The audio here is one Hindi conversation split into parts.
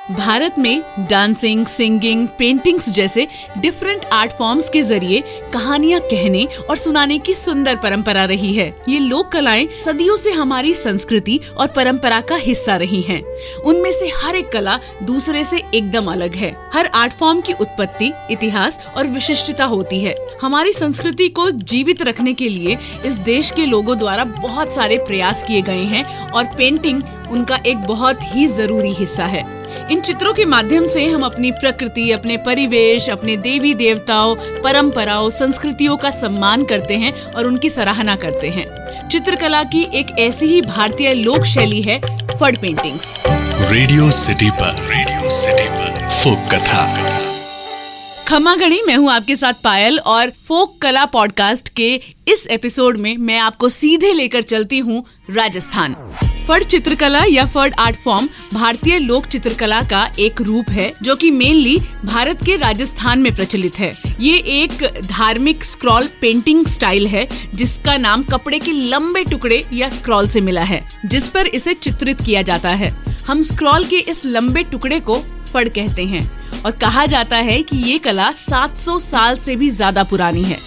भारत में डांसिंग, सिंगिंग, पेंटिंग्स जैसे डिफरेंट आर्ट फॉर्म्स के जरिए कहानियां कहने और सुनाने की सुंदर परंपरा रही है। ये लोक कलाएं सदियों से हमारी संस्कृति और परंपरा का हिस्सा रही हैं। उनमें से हर एक कला दूसरे से एकदम अलग है। हर आर्ट फॉर्म की उत्पत्ति, इतिहास और विशिष्टता होती है। हमारी संस्कृति को जीवित रखने के लिए इस देश के लोगों द्वारा बहुत सारे प्रयास किए गए हैं और पेंटिंग उनका एक बहुत ही जरूरी हिस्सा है। इन चित्रों के माध्यम से हम अपनी प्रकृति, अपने परिवेश, अपने देवी देवताओं, परंपराओं, संस्कृतियों का सम्मान करते हैं और उनकी सराहना करते हैं। चित्रकला की एक ऐसी ही भारतीय लोक शैली है फड़ पेंटिंग्स। रेडियो सिटी पर फोक कथा। खमा गणी, मैं हूँ आपके साथ पायल और फोक कला पॉडकास्ट के इस एपिसोड में मैं आपको सीधे लेकर चलती हूँ राजस्थान। फड़ चित्रकला या फड़ आर्ट फॉर्म भारतीय लोक चित्रकला का एक रूप है जो कि मेनली भारत के राजस्थान में प्रचलित है। ये एक धार्मिक स्क्रॉल पेंटिंग स्टाइल है जिसका नाम कपड़े के लंबे टुकड़े या स्क्रॉल से मिला है, जिस पर इसे चित्रित किया जाता है। हम स्क्रॉल के इस लंबे टुकड़े को फड़ कहते हैं और कहा जाता है कि ये कला 700 साल से भी ज्यादा पुरानी है।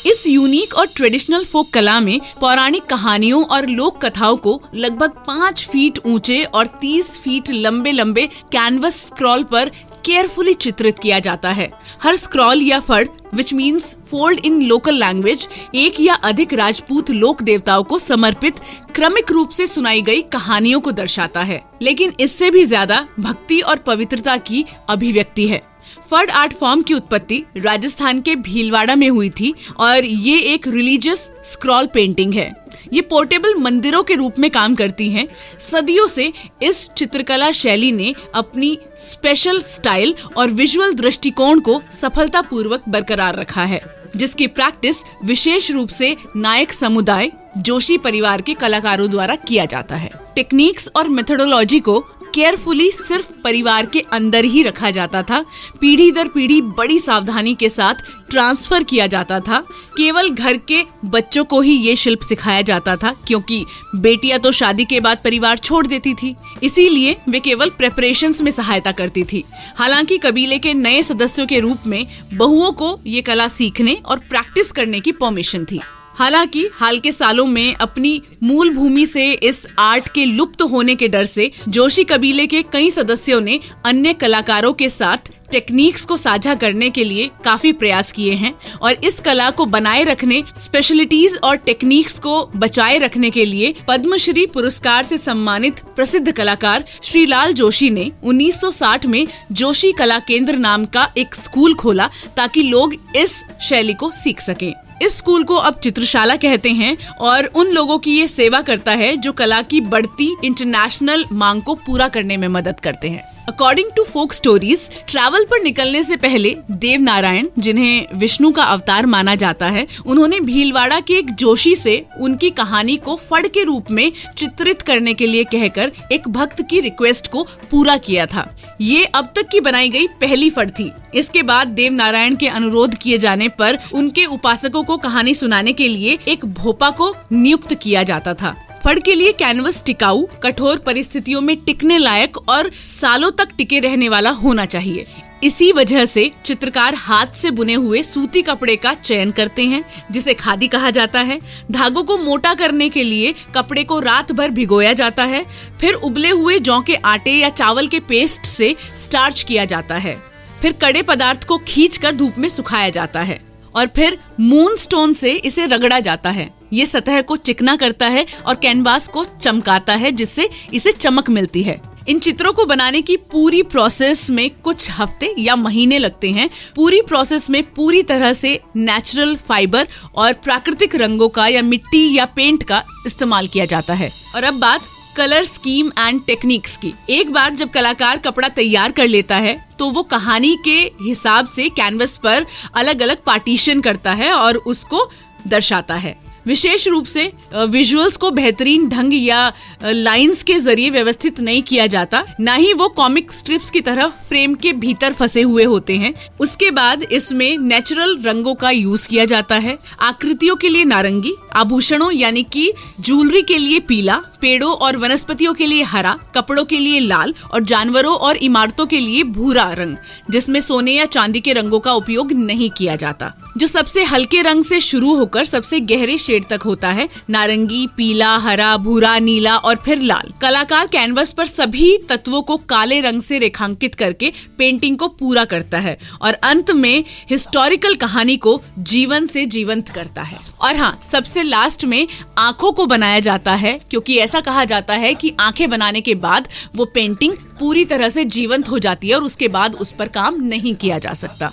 इस यूनिक और ट्रेडिशनल फोक कला में पौराणिक कहानियों और लोक कथाओं को लगभग 5 फीट ऊंचे और 30 फीट लंबे कैनवस स्क्रॉल पर केयरफुली चित्रित किया जाता है। हर स्क्रॉल या फड़ which means fold in local language एक या अधिक राजपूत लोक देवताओं को समर्पित क्रमिक रूप से सुनाई गई कहानियों को दर्शाता है, लेकिन इससे भी ज्यादा भक्ति और पवित्रता की अभिव्यक्ति है। फड़ आर्ट फॉर्म की उत्पत्ति राजस्थान के भीलवाड़ा में हुई थी और ये एक रिलीजियस स्क्रॉल पेंटिंग है। ये पोर्टेबल मंदिरों के रूप में काम करती हैं। सदियों से इस चित्रकला शैली ने अपनी स्पेशल स्टाइल और विजुअल दृष्टिकोण को सफलतापूर्वक बरकरार रखा है, जिसकी प्रैक्टिस विशेष रूप से नायक समुदाय जोशी परिवार के कलाकारों द्वारा किया जाता है। टेक्निक्स और मेथोडोलॉजी को केयरफुली सिर्फ परिवार के अंदर ही रखा जाता था। पीढ़ी दर पीढ़ी बड़ी सावधानी के साथ ट्रांसफर किया जाता था। केवल घर के बच्चों को ही ये शिल्प सिखाया जाता था, क्योंकि बेटियां तो शादी के बाद परिवार छोड़ देती थी, इसीलिए वे केवल प्रेपरेशंस में सहायता करती थी। हालांकि कबीले के नए सदस्यों के रूप में बहुओं को ये कला सीखने और प्रैक्टिस करने की परमिशन थी। हालांकि हाल के सालों में अपनी मूल भूमि से इस आर्ट के लुप्त होने के डर से जोशी कबीले के कई सदस्यों ने अन्य कलाकारों के साथ टेक्निक्स को साझा करने के लिए काफी प्रयास किए हैं और इस कला को बनाए रखने, स्पेशलिटीज और टेक्निक्स को बचाए रखने के लिए पद्मश्री पुरस्कार से सम्मानित प्रसिद्ध कलाकार श्री लाल जोशी ने 1960 में जोशी कला केंद्र नाम का एक स्कूल खोला ताकि लोग इस शैली को सीख सकें। इस स्कूल को अब चित्रशाला कहते हैं और उन लोगों की ये सेवा करता है जो कला की बढ़ती इंटरनेशनल मांग को पूरा करने में मदद करते हैं। According to folk stories, travel पर निकलने से पहले देव नारायण, जिन्हें विष्णु का अवतार माना जाता है, उन्होंने भीलवाड़ा के एक जोशी से उनकी कहानी को फड़ के रूप में चित्रित करने के लिए कहकर एक भक्त की रिक्वेस्ट को पूरा किया था। ये अब तक की बनाई गई पहली फड़ थी। इसके बाद देव नारायण के अनुरोध किए जाने पर उनके उपासकों को कहानी सुनाने के लिए एक भोपा को नियुक्त किया जाता था। फड़ के लिए कैनवस टिकाऊ, कठोर परिस्थितियों में टिकने लायक और सालों तक टिके रहने वाला होना चाहिए। इसी वजह से चित्रकार हाथ से बुने हुए सूती कपड़े का चयन करते हैं, जिसे खादी कहा जाता है। धागों को मोटा करने के लिए कपड़े को रात भर भिगोया जाता है, फिर उबले हुए जौ के आटे या चावल के पेस्ट से स्टार्च किया जाता है, फिर कड़े पदार्थ को खींचकर धूप में सुखाया जाता है और फिर मून स्टोन से इसे रगड़ा जाता है। ये सतह को चिकना करता है और कैनवास को चमकाता है, जिससे इसे चमक मिलती है। इन चित्रों को बनाने की पूरी प्रोसेस में कुछ हफ्ते या महीने लगते हैं। पूरी प्रोसेस में पूरी तरह से नेचुरल फाइबर और प्राकृतिक रंगों का या मिट्टी या पेंट का इस्तेमाल किया जाता है। और अब बात कलर स्कीम एंड टेक्निक्स की। एक बार जब कलाकार कपड़ा तैयार कर लेता है तो वो कहानी के हिसाब से कैनवस पर अलग अलग पार्टीशन करता है और उसको दर्शाता है। विशेष रूप से विजुअल्स को बेहतरीन ढंग या लाइंस के जरिए व्यवस्थित नहीं किया जाता, ना ही वो कॉमिक स्ट्रिप्स की तरह फ्रेम के भीतर फंसे हुए होते हैं। उसके बाद इसमें नेचुरल रंगों का यूज किया जाता है। आकृतियों के लिए नारंगी, आभूषणों यानी कि ज्वेलरी के लिए पीला, पेड़ों और वनस्पतियों के लिए हरा, कपड़ों के लिए लाल और जानवरों और इमारतों के लिए भूरा रंग, जिसमें सोने या चांदी के रंगों का उपयोग नहीं किया जाता। जो सबसे हल्के रंग से शुरू होकर सबसे गहरे शेड तक होता है, नारंगी, पीला, हरा, भूरा, नीला और फिर लाल। कलाकार कैनवस पर सभी तत्वों को काले रंग से रेखांकित करके पेंटिंग को पूरा करता है और अंत में हिस्टोरिकल कहानी को जीवन से जीवंत करता है। और हाँ, सबसे लास्ट में आंखों को बनाया जाता है, क्योंकि ऐसा कहा जाता है कि आंखें बनाने के बाद वो पेंटिंग पूरी तरह से जीवंत हो जाती है और उसके बाद उस पर काम नहीं किया जा सकता।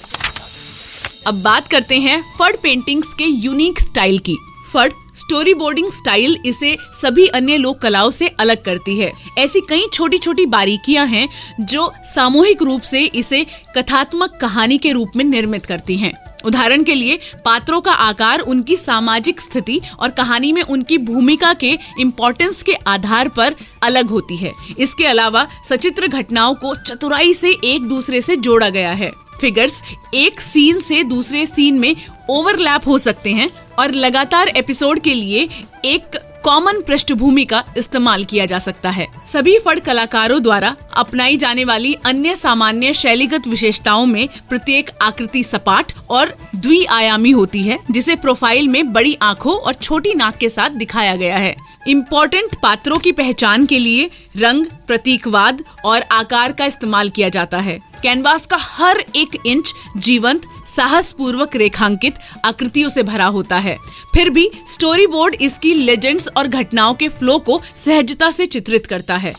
अब बात करते हैं फड पेंटिंग्स के यूनिक स्टाइल की। फड स्टोरी बोर्डिंग स्टाइल इसे सभी अन्य लोक कलाओं से अलग करती है। ऐसी कई छोटी छोटी बारीकियां हैं जो सामूहिक रूप से इसे कथात्मक कहानी के रूप में निर्मित करती हैं। उदाहरण के लिए पात्रों का आकार उनकी सामाजिक स्थिति और कहानी में उनकी भूमिका के इम्पोर्टेंस के आधार पर अलग होती है। इसके अलावा सचित्र घटनाओं को चतुराई से एक दूसरे से जोड़ा गया है। फिगर्स एक सीन से दूसरे सीन में ओवरलैप हो सकते हैं और लगातार एपिसोड के लिए एक कॉमन पृष्ठभूमि का इस्तेमाल किया जा सकता है। सभी फड कलाकारों द्वारा अपनाई जाने वाली अन्य सामान्य शैलीगत विशेषताओं में प्रत्येक आकृति सपाट और द्विआयामी होती है, जिसे प्रोफाइल में बड़ी आंखों और छोटी नाक के साथ दिखाया गया है। इम्पोर्टेंट पात्रों की पहचान के लिए रंग, प्रतीकवाद और आकार का इस्तेमाल किया जाता है। कैनवास का हर एक इंच जीवंत, साहसपूर्वक रेखांकित आकृतियों से भरा होता है। फिर भी स्टोरी बोर्ड इसकी लेजेंड्स और घटनाओं के फ्लो को सहजता से चित्रित करता है।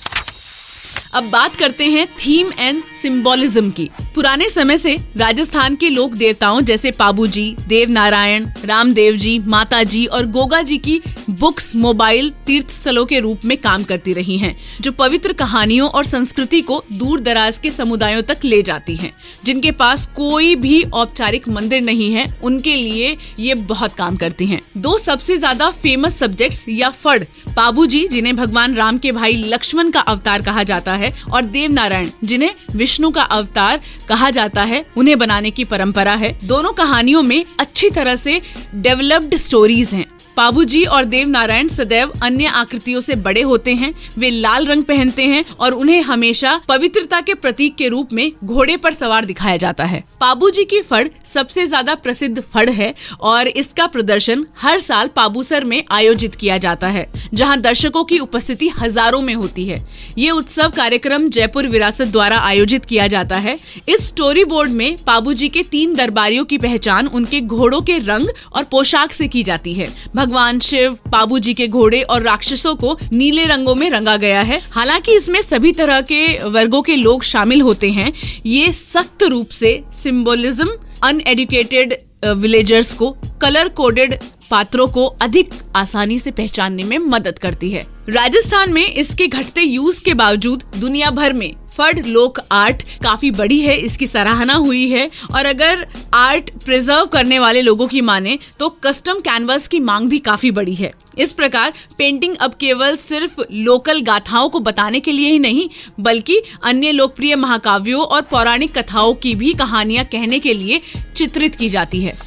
अब बात करते हैं थीम एंड सिंबोलिज्म की। पुराने समय से राजस्थान के लोक देवताओं जैसे पाबूजी, देव नारायण, रामदेव जी, माता जी और गोगा जी की बुक्स मोबाइल तीर्थ स्थलों के रूप में काम करती रही हैं, जो पवित्र कहानियों और संस्कृति को दूर दराज के समुदायों तक ले जाती हैं। जिनके पास कोई भी औपचारिक मंदिर नहीं है, उनके लिए ये बहुत काम करती हैं। दो सबसे ज्यादा फेमस सब्जेक्ट्स या फड, पाबूजी जिन्हें भगवान राम के भाई लक्ष्मण का अवतार कहा जाता है और देव नारायण जिन्हें विष्णु का अवतार कहा जाता है, उन्हें बनाने की परंपरा है। दोनों कहानियों में अच्छी तरह से डेवलप्ड स्टोरीज हैं। पाबूजी और देव नारायण सदैव अन्य आकृतियों से बड़े होते हैं। वे लाल रंग पहनते हैं और उन्हें हमेशा पवित्रता के प्रतीक के रूप में घोड़े पर सवार दिखाया जाता है। पाबूजी की फड सबसे ज्यादा प्रसिद्ध फड है और इसका प्रदर्शन हर साल पाबूसर में आयोजित किया जाता है, जहां दर्शकों की उपस्थिति हजारों में होती है। ये उत्सव कार्यक्रम जयपुर विरासत द्वारा आयोजित किया जाता है। इस स्टोरी बोर्ड में पाबूजी के 3 दरबारियों की पहचान उनके घोड़ों के रंग और पोशाक से की जाती है। भगवान शिव, पाबूजी के घोड़े और राक्षसों को नीले रंगों में रंगा गया है। हालांकि इसमें सभी तरह के वर्गों के लोग शामिल होते हैं। ये सख्त रूप से सिंबोलिज्म अनएडुकेटेड विलेजर्स को कलर कोडेड पात्रों को अधिक आसानी से पहचानने में मदद करती है। राजस्थान में इसके घटते यूज के बावजूद दुनिया भर में फड लोक आर्ट काफी बड़ी है, इसकी सराहना हुई है और अगर आर्ट प्रिजर्व करने वाले लोगों की माने तो कस्टम कैनवास की मांग भी काफी बड़ी है। इस प्रकार पेंटिंग अब केवल सिर्फ लोकल गाथाओं को बताने के लिए ही नहीं, बल्कि अन्य लोकप्रिय महाकाव्यों और पौराणिक कथाओं की भी कहानियां कहने के लिए चित्रित की जाती है।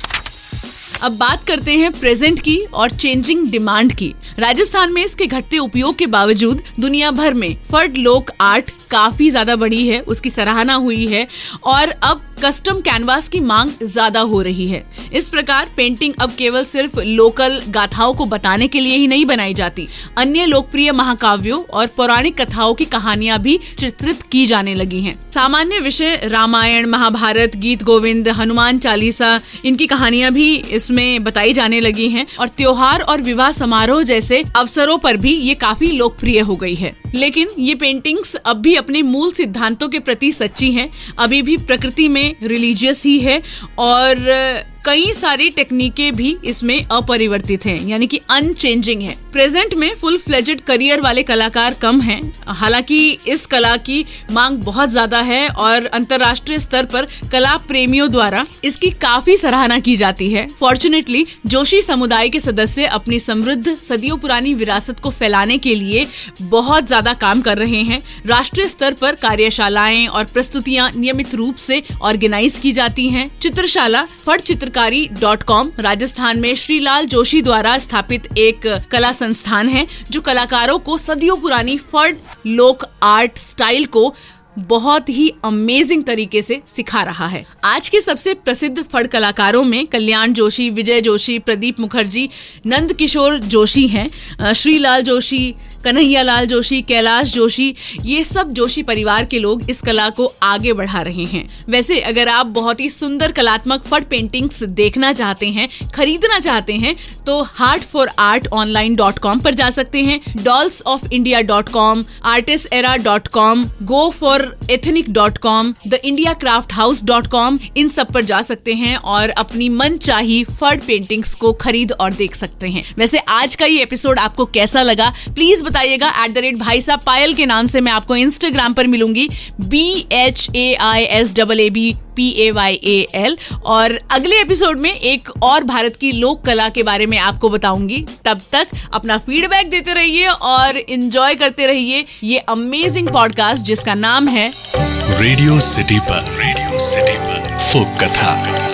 अब बात करते हैं प्रेजेंट की और चेंजिंग डिमांड की। राजस्थान में इसके घटते उपयोग के बावजूद दुनिया भर में फड लोक आर्ट काफी ज्यादा बढ़ी है, उसकी सराहना हुई है और अब कस्टम कैनवास की मांग ज्यादा हो रही है। इस प्रकार पेंटिंग अब केवल सिर्फ लोकल गाथाओं को बताने के लिए ही नहीं बनाई जाती, अन्य लोकप्रिय महाकाव्यों और पौराणिक कथाओं की कहानियां भी चित्रित की जाने लगी हैं। सामान्य विषय रामायण, महाभारत, गीत गोविंद, हनुमान चालीसा, इनकी कहानियां भी इसमें बताई जाने लगी हैं और त्योहार और विवाह समारोह जैसे अवसरों पर भी ये काफी लोकप्रिय हो गई है। लेकिन ये पेंटिंग्स अब भी अपने मूल सिद्धांतों के प्रति सच्ची हैं, अभी भी प्रकृति में रिलीजियस ही है और कई सारी टेक्निकें भी इसमें अपरिवर्तित हैं, यानी कि अनचेंजिंग है। प्रेजेंट में फुल फ्लेजेड करियर वाले कलाकार कम हैं। हालांकि इस कला की मांग बहुत ज्यादा है और अंतर्राष्ट्रीय स्तर पर कला प्रेमियों द्वारा इसकी काफी सराहना की जाती है। फॉर्चुनेटली जोशी समुदाय के सदस्य अपनी समृद्ध सदियों पुरानी विरासत को फैलाने के लिए बहुत ज्यादा काम कर रहे हैं। राष्ट्रीय स्तर पर कार्यशालाएं और प्रस्तुतियां नियमित रूप से ऑर्गेनाइज की जाती हैं। चित्रशाला फड़चित्रकारी.com राजस्थान में श्रीलाल जोशी द्वारा स्थापित एक कला संस्थान है जो कलाकारों को सदियों पुरानी फड़ लोक आर्ट स्टाइल को बहुत ही अमेजिंग तरीके से सिखा रहा है। आज के सबसे प्रसिद्ध फड़ कलाकारों में कल्याण जोशी, विजय जोशी, प्रदीप मुखर्जी, नंद किशोर जोशी हैं। श्रीलाल जोशी, कन्हैयालाल जोशी, कैलाश जोशी, ये सब जोशी परिवार के लोग इस कला को आगे बढ़ा रहे हैं। वैसे अगर आप बहुत ही सुंदर कलात्मक फड़ पेंटिंग्स देखना चाहते हैं, खरीदना चाहते हैं, तो heartforartonline.com पर जा सकते हैं, dollsofIndia.com, artistera.com, goforethnic.com, theindiacrafthouse.com, इन सब पर जा सकते हैं और अपनी मनचाही फड़ पेंटिंग्स को खरीद और देख सकते हैं। वैसे आज का ये एपिसोड आपको कैसा लगा प्लीज बताइएगा। @भाई साहब पायल के नाम से मैं आपको इंस्टाग्राम पर मिलूंगी, BHAISAABPAYAL, और अगले एपिसोड में एक और भारत की लोक कला के बारे में आपको बताऊंगी। तब तक अपना फीडबैक देते रहिए और एंजॉय करते रहिए ये अमेजिंग पॉडकास्ट जिसका नाम है रेडियो सिटी पर फोक कथा।